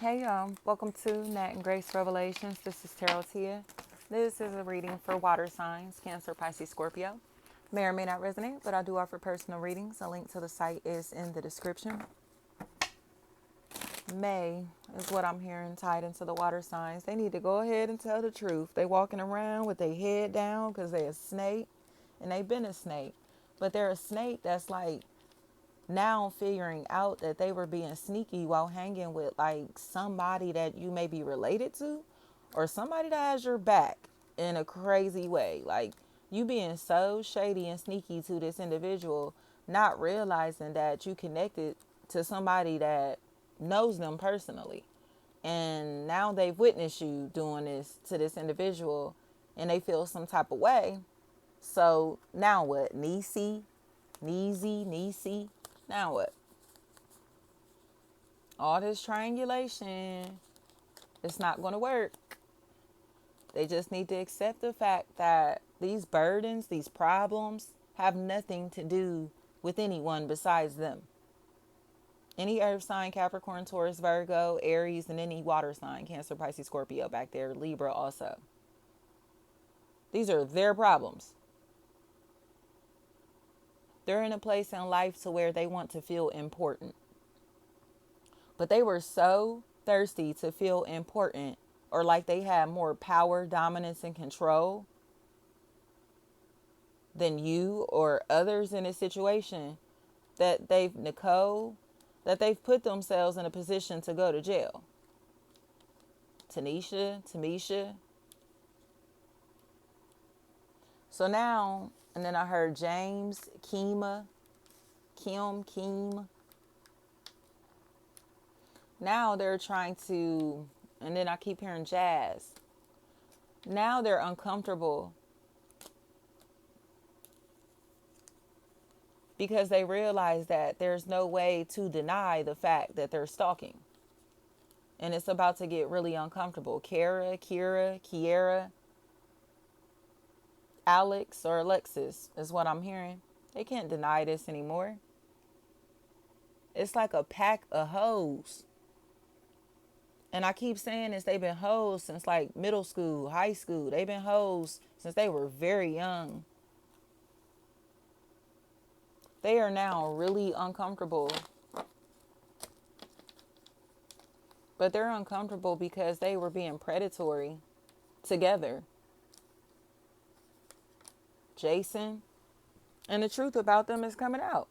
Hey y'all, welcome to Nat and Grace Revelations. This is Tarot Tia. This is a reading for water signs, Cancer, Pisces, Scorpio. May or may not resonate, but I do offer personal readings. A link to the site is in the description. May is what I'm hearing tied into the water signs. They need to go ahead and tell the truth. They walking around with their head down because they a snake, and they been a snake. But they're a snake that's like now figuring out that they were being sneaky while hanging with like somebody that you may be related to or somebody that has your back in a crazy way. Like you being so shady and sneaky to this individual, not realizing that you connected to somebody that knows them personally. And now they've witnessed you doing this to this individual and they feel some type of way. So now what? Niecy. Now what? All this triangulation, it's not going to work. They just need to accept the fact that these burdens, these problems, have nothing to do with anyone besides them. Any earth sign, Capricorn, Taurus, Virgo, Aries, and any water sign, Cancer, Pisces, Scorpio back there, Libra also. These are their problems. They're in a place in life to where they want to feel important. But they were so thirsty to feel important or like they had more power, dominance, and control than you or others in a situation that they've put themselves in a position to go to jail. Tamisha. So now, and then I heard James, Keem. Now they're trying to, and then I keep hearing Jazz. Now they're uncomfortable because they realize that there's no way to deny the fact that they're stalking. And it's about to get really uncomfortable. Kiera, Alex, or Alexis is what I'm hearing. They can't deny this anymore. It's like a pack of hoes. And I keep saying this, they've been hoes since like middle school, high school. They've been hoes since they were very young. They are now really uncomfortable. But they're uncomfortable because they were being predatory together. Jason. And the truth about them is coming out.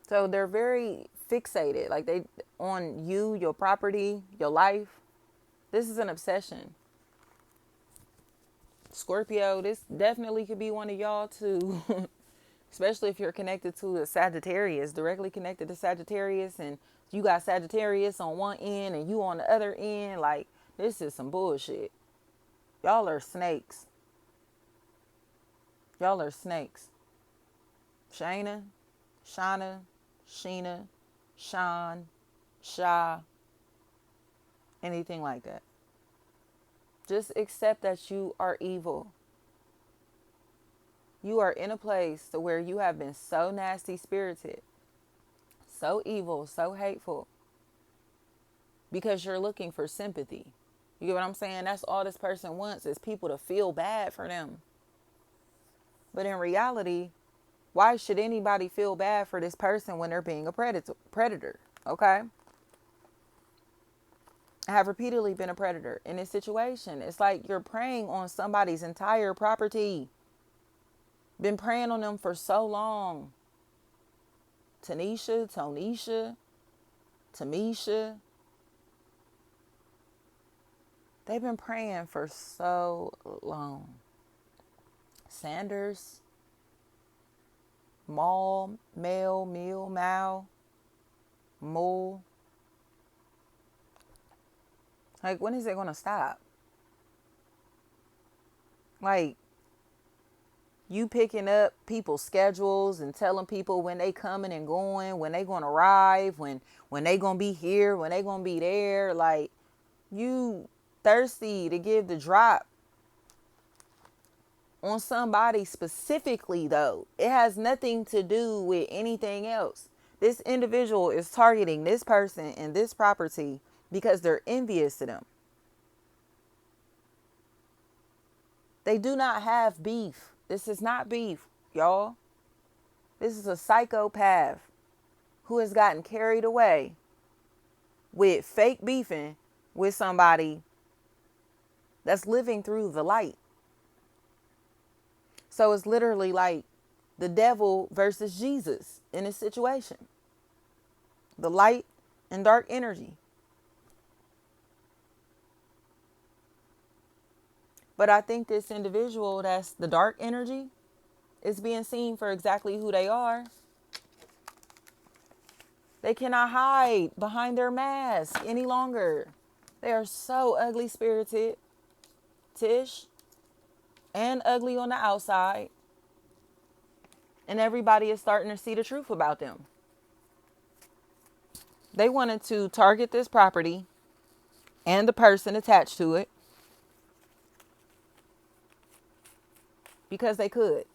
So they're very fixated, like they on you, your property, your life. This is an obsession. Scorpio, this definitely could be one of y'all too. Especially if you're connected to a Sagittarius, directly connected to Sagittarius, and you got Sagittarius on one end and you on the other end. Like, this is some bullshit. Y'all are snakes. Y'all are snakes. Shayna, Shauna, Sheena, Sean, Sha, anything like that. Just accept that you are evil. You are in a place to where you have been so nasty spirited, so evil, so hateful, because you're looking for sympathy. You get what I'm saying? That's all this person wants, is people to feel bad for them. But in reality, why should anybody feel bad for this person when they're being a predator? Okay? I have repeatedly been a predator in this situation. It's like you're preying on somebody's entire property. Been preying on them for so long. Tonisha, Tamisha. They've been praying for so long. Sanders, Mall, Male, Meal, Mal, Mole. Like, when is it going to stop? Like, you picking up people's schedules and telling people when they coming and going, when they going to arrive, when they going to be here, when they going to be there. Like, you thirsty to give the drop on somebody specifically, though. It has nothing to do with anything else. This individual is targeting this person and this property because they're envious to them. They do not have beef. This is not beef, y'all. This is a psychopath who has gotten carried away with fake beefing with somebody that's living through the light. So it's literally like the devil versus Jesus in this situation. The light and dark energy. But I think this individual that's the dark energy is being seen for exactly who they are. They cannot hide behind their mask any longer. They are so ugly spirited, Tish, and ugly on the outside. And everybody is starting to see the truth about them. They wanted to target this property and the person attached to it because they could.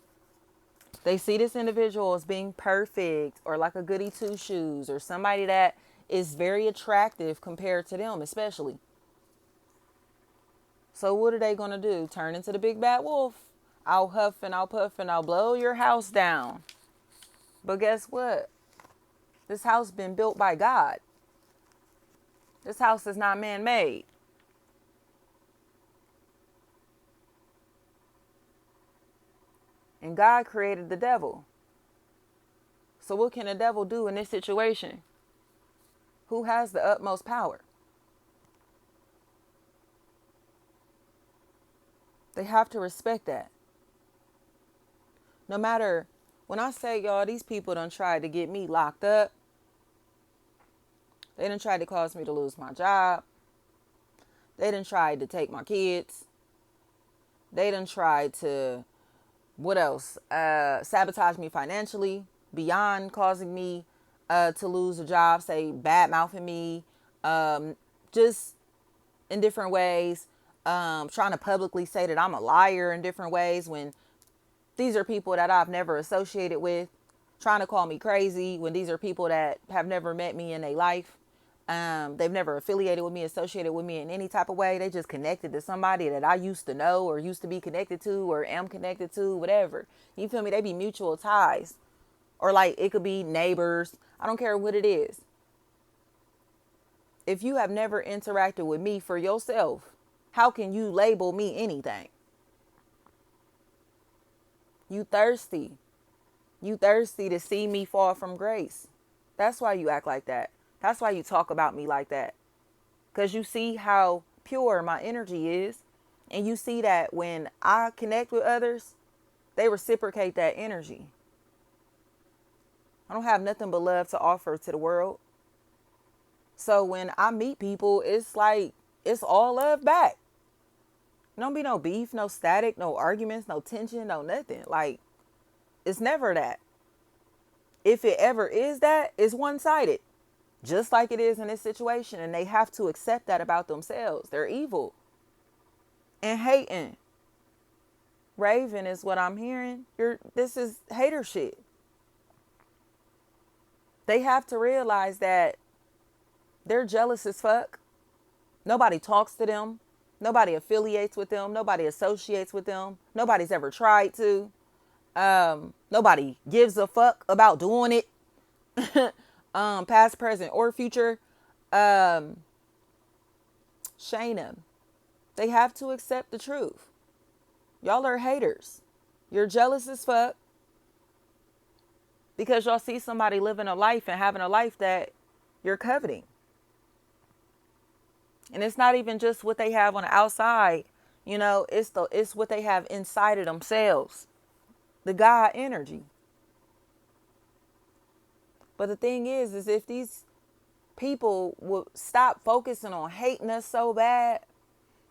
They see this individual as being perfect or like a goody two shoes or somebody that is very attractive compared to them, especially. So what are they going to do? Turn into the big bad wolf. I'll huff and I'll puff and I'll blow your house down. But guess what? This house been built by God. This house is not man-made. And God created the devil. So what can the devil do in this situation? Who has the utmost power? They have to respect that. No matter, when I say, y'all, these people done tried to get me locked up. They done tried to cause me to lose my job. They done tried to take my kids. They done tried to, what else? Sabotage me financially beyond causing me to lose a job, say bad mouthing me, just in different ways, trying to publicly say that I'm a liar in different ways when these are people that I've never associated with, trying to call me crazy when these are people that have never met me in their life. They've never affiliated with me, associated with me in any type of way. They just connected to somebody that I used to know or used to be connected to or am connected to, whatever. You feel me? They be mutual ties. Or like it could be neighbors. I don't care what it is. If you have never interacted with me for yourself, how can you label me anything? You thirsty. You thirsty to see me fall from grace. That's why you act like that. That's why you talk about me like that. Because you see how pure my energy is. And you see that when I connect with others, they reciprocate that energy. I don't have nothing but love to offer to the world. So when I meet people, it's like, it's all love back. Don't be no beef, no static, no arguments, no tension, no nothing. Like, it's never that. If it ever is that, it's one-sided. Just like it is in this situation. And they have to accept that about themselves. They're evil. And hating. Raven is what I'm hearing. This is hater shit. They have to realize that they're jealous as fuck. Nobody talks to them. Nobody affiliates with them. Nobody associates with them. Nobody's ever tried to. Nobody gives a fuck about doing it. Past, present, or future. Shayna. They have to accept the truth. Y'all are haters. You're jealous as fuck. Because y'all see somebody living a life and having a life that you're coveting. And it's not even just what they have on the outside. You know, it's what they have inside of themselves. The God energy. But the thing is if these people would stop focusing on hating us so bad,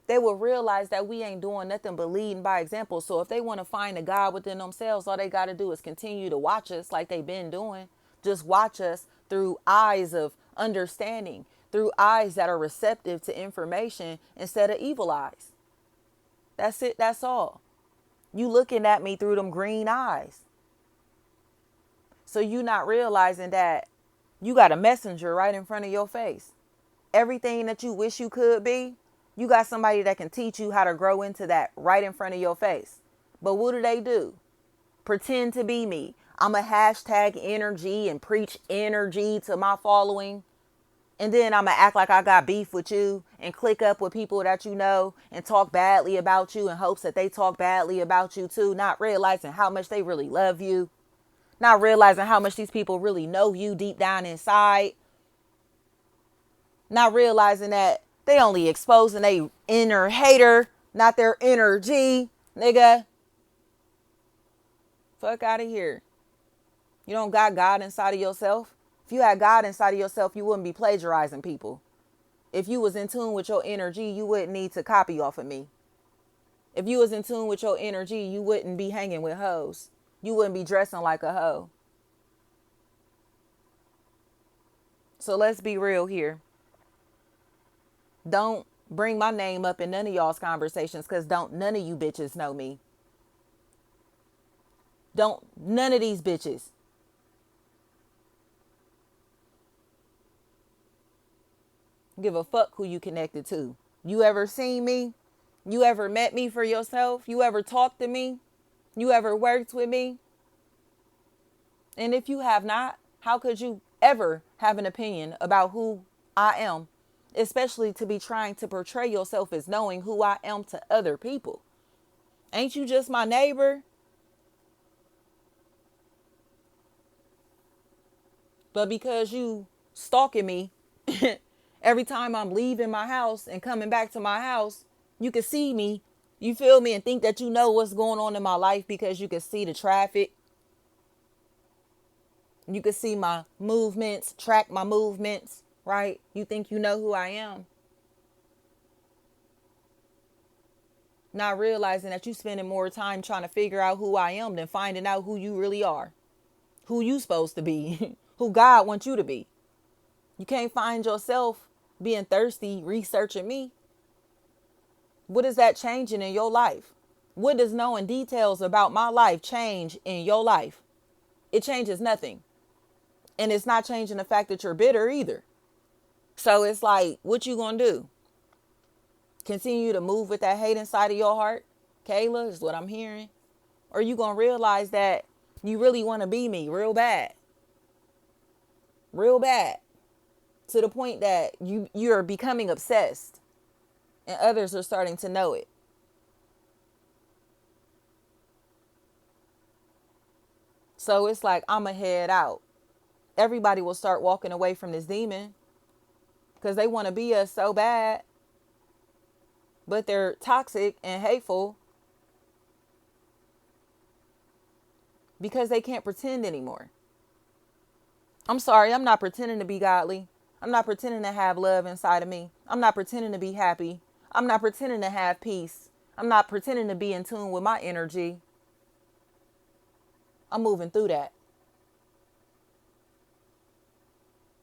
they will realize that we ain't doing nothing but leading by example. So if they want to find a God within themselves, all they got to do is continue to watch us like they've been doing. Just watch us through eyes of understanding, through eyes that are receptive to information instead of evil eyes. That's it. That's all. You looking at me through them green eyes. So you not realizing that You got a messenger right in front of your face. Everything that you wish you could be, you got somebody that can teach you how to grow into that right in front of your face. But what do? Pretend to be me. I'm a hashtag energy and preach energy to my following. And then I'm going to act like I got beef with you and click up with people that you know and talk badly about you in hopes that they talk badly about you too, not realizing how much they really love you, not realizing how much these people really know you deep down inside, not realizing that they only exposing a inner hater, not their inner G, nigga. Fuck out of here. You don't got God inside of yourself. If you had God inside of yourself, you wouldn't be plagiarizing people. If you was in tune with your energy, you wouldn't need to copy off of me. If you was in tune with your energy, you wouldn't be hanging with hoes. You wouldn't be dressing like a hoe. So let's be real here. Don't bring my name up in none of y'all's conversations, because don't none of you bitches know me. Don't none of these bitches. Give a fuck who you connected to. You ever seen me? You ever met me for yourself? You ever talked to me? You ever worked with me? And if you have not, how could you ever have an opinion about who I am? Especially to be trying to portray yourself as knowing who I am to other people. Ain't you just my neighbor? But because you stalking me every time I'm leaving my house and coming back to my house, you can see me, you feel me, and think that you know what's going on in my life because you can see the traffic. You can see my movements, track my movements, right? You think you know who I am. Not realizing that you spending more time trying to figure out who I am than finding out who you really are. Who you supposed to be. Who God wants you to be. You can't find yourself being thirsty, researching me. What is that changing in your life? What does knowing details about my life change in your life? It changes nothing. And it's not changing the fact that you're bitter either. So it's like, what you gonna do? Continue to move with that hate inside of your heart? Kayla, is what I'm hearing. Or you gonna realize that you really want to be me real bad. Real bad. To the point that you're becoming obsessed. And others are starting to know it. So it's like, I'ma head out. Everybody will start walking away from this demon. Because they want to be us so bad. But they're toxic and hateful. Because they can't pretend anymore. I'm sorry, I'm not pretending to be godly. I'm not pretending to have love inside of me. I'm not pretending to be happy. I'm not pretending to have peace. I'm not pretending to be in tune with my energy. I'm moving through that.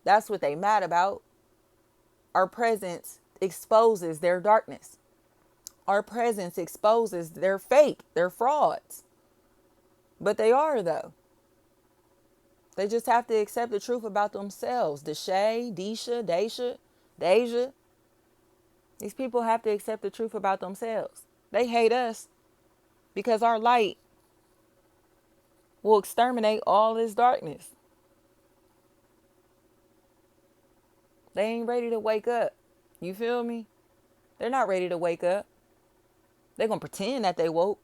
That's what they mad about. Our presence exposes their darkness. Our presence exposes their fake, their frauds. But they are, though. They just have to accept the truth about themselves. Deshay, Deja. These people have to accept the truth about themselves. They hate us because our light will exterminate all this darkness. They ain't ready to wake up. You feel me? They're not ready to wake up. They're going to pretend that they woke.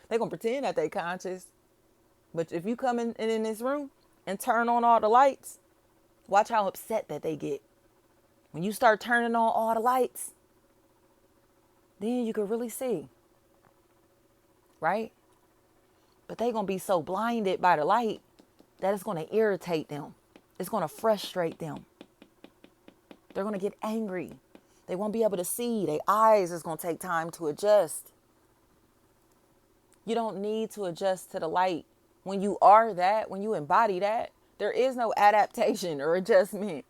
They're going to pretend that they conscious. But if you come in this room and turn on all the lights, watch how upset that they get. When you start turning on all the lights, then you can really see. Right? But they're going to be so blinded by the light that it's going to irritate them. It's going to frustrate them. They're going to get angry. They won't be able to see. Their eyes is going to take time to adjust. You don't need to adjust to the light. When you are that, when you embody that, there is no adaptation or adjustment.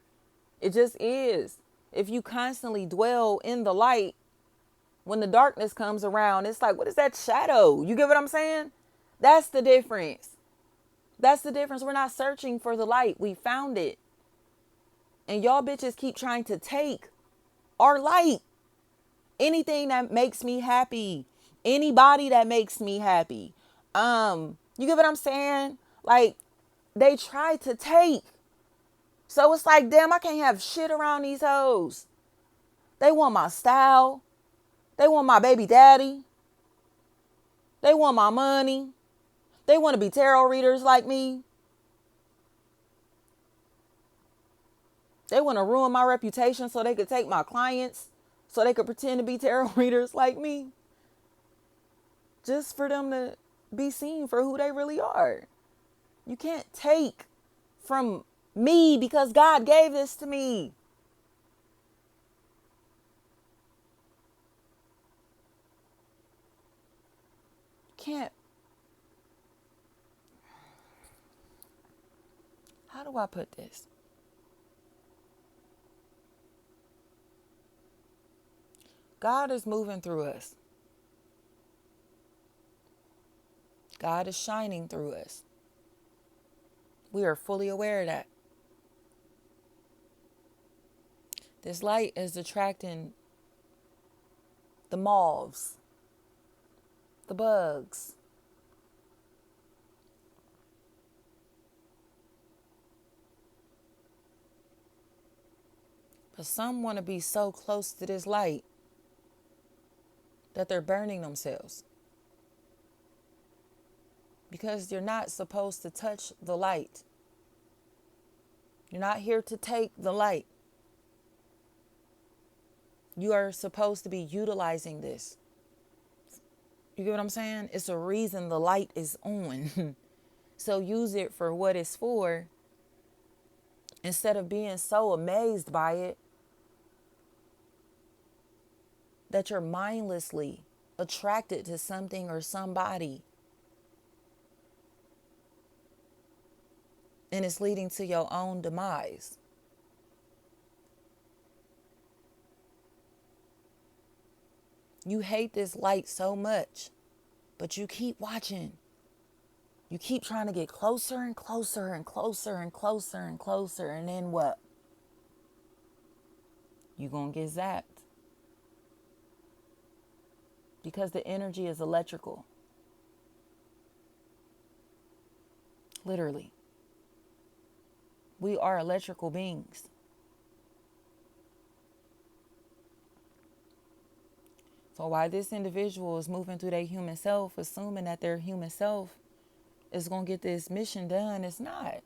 It just is. If you constantly dwell in the light, when the darkness comes around, it's like, what is that shadow? You get what I'm saying? That's the difference. That's the difference. We're not searching for the light. We found it. And y'all bitches keep trying to take our light. Anything that makes me happy. Anybody that makes me happy. You get what I'm saying? Like, they try to take. So it's like, damn, I can't have shit around these hoes. They want my style. They want my baby daddy. They want my money. They want to be tarot readers like me. They want to ruin my reputation so they could take my clients, so they could pretend to be tarot readers like me. Just for them to be seen for who they really are. You can't take from me because God gave this to me. Can't. How do I put this? God is moving through us. God is shining through us. We are fully aware of that. This light is attracting the moths, the bugs. But some want to be so close to this light that they're burning themselves. Because you're not supposed to touch the light. You're not here to take the light. You are supposed to be utilizing this. You get what I'm saying? It's a reason the light is on. So use it for what it's for instead of being so amazed by it that you're mindlessly attracted to something or somebody. And it's leading to your own demise. You hate this light so much, but you keep watching. You keep trying to get closer and closer and closer and closer and closer. And then what? You're going to get zapped. Because the energy is electrical. Literally. We are electrical beings. So why this individual is moving through their human self, assuming that their human self is going to get this mission done, it's not.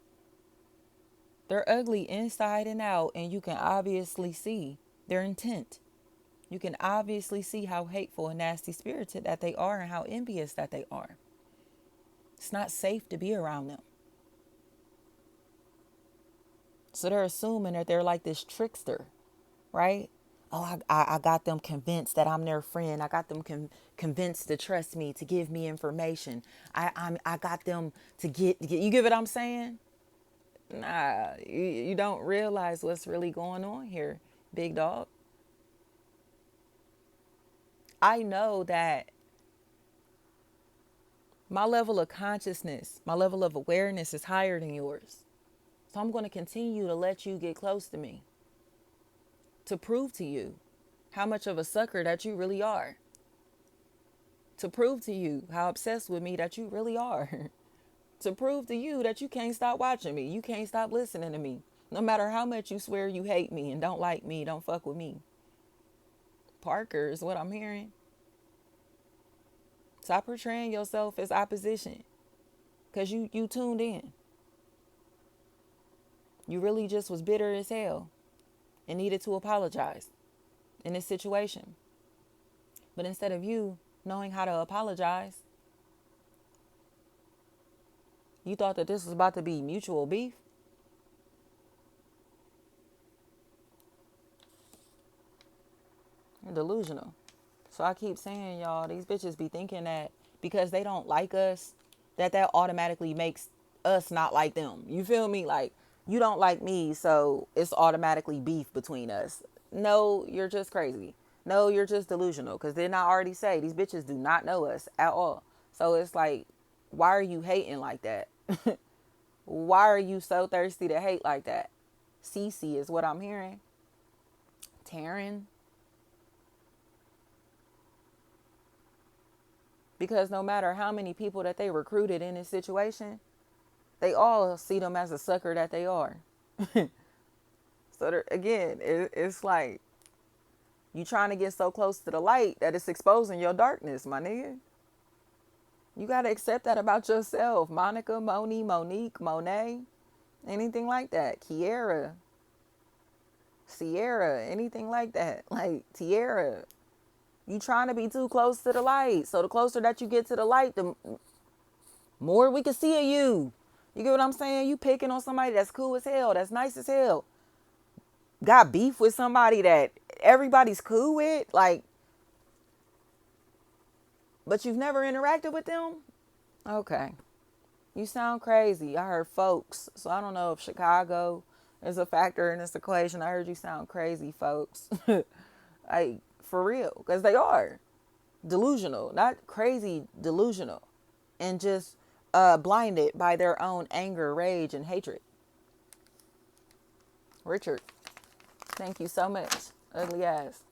They're ugly inside and out, and you can obviously see their intent. You can obviously see how hateful and nasty spirited that they are and how envious that they are. It's not safe to be around them. So they're assuming that they're like this trickster, right? Oh, I got them convinced that I'm their friend. I got them convinced to trust me, to give me information. I got them to get, you get what I'm saying? Nah, you don't realize what's really going on here, big dog. I know that my level of consciousness, my level of awareness is higher than yours. So I'm going to continue to let you get close to me to prove to you how much of a sucker that you really are. To prove to you how obsessed with me that you really are. To prove to you that you can't stop watching me. You can't stop listening to me. No matter how much you swear you hate me and don't like me, don't fuck with me. Parker is what I'm hearing. Stop portraying yourself as opposition. Because you tuned in. You really just was bitter as hell and needed to apologize in this situation. But instead of you knowing how to apologize, you thought that this was about to be mutual beef. You're delusional. So I keep saying, y'all, these bitches be thinking that because they don't like us, that automatically makes us not like them. You feel me? Like, you don't like me, so it's automatically beef between us. No, you're just crazy. No, you're just delusional. Because didn't I already say these bitches do not know us at all? So it's like, why are you hating like that? Why are you so thirsty to hate like that? Cece is what I'm hearing. Taryn. Because no matter how many people that they recruited in this situation, they all see them as a sucker that they are. So again, it's like you trying to get so close to the light that it's exposing your darkness, my nigga. You got to accept that about yourself. Monica, Moni, Monique, Monet, anything like that. Kiera, Sierra, anything like that. Like Tierra. You trying to be too close to the light. So the closer that you get to the light, the more we can see of you. You get what I'm saying? You picking on somebody that's cool as hell, that's nice as hell. Got beef with somebody that everybody's cool with, like, but you've never interacted with them? Okay. You sound crazy. I heard folks. So I don't know if Chicago is a factor in this equation. I heard you sound crazy, folks. Like, for real. Because they are. Delusional. Not crazy, delusional. And just blinded by their own anger, rage, and hatred. Richard, thank you so much. Ugly ass.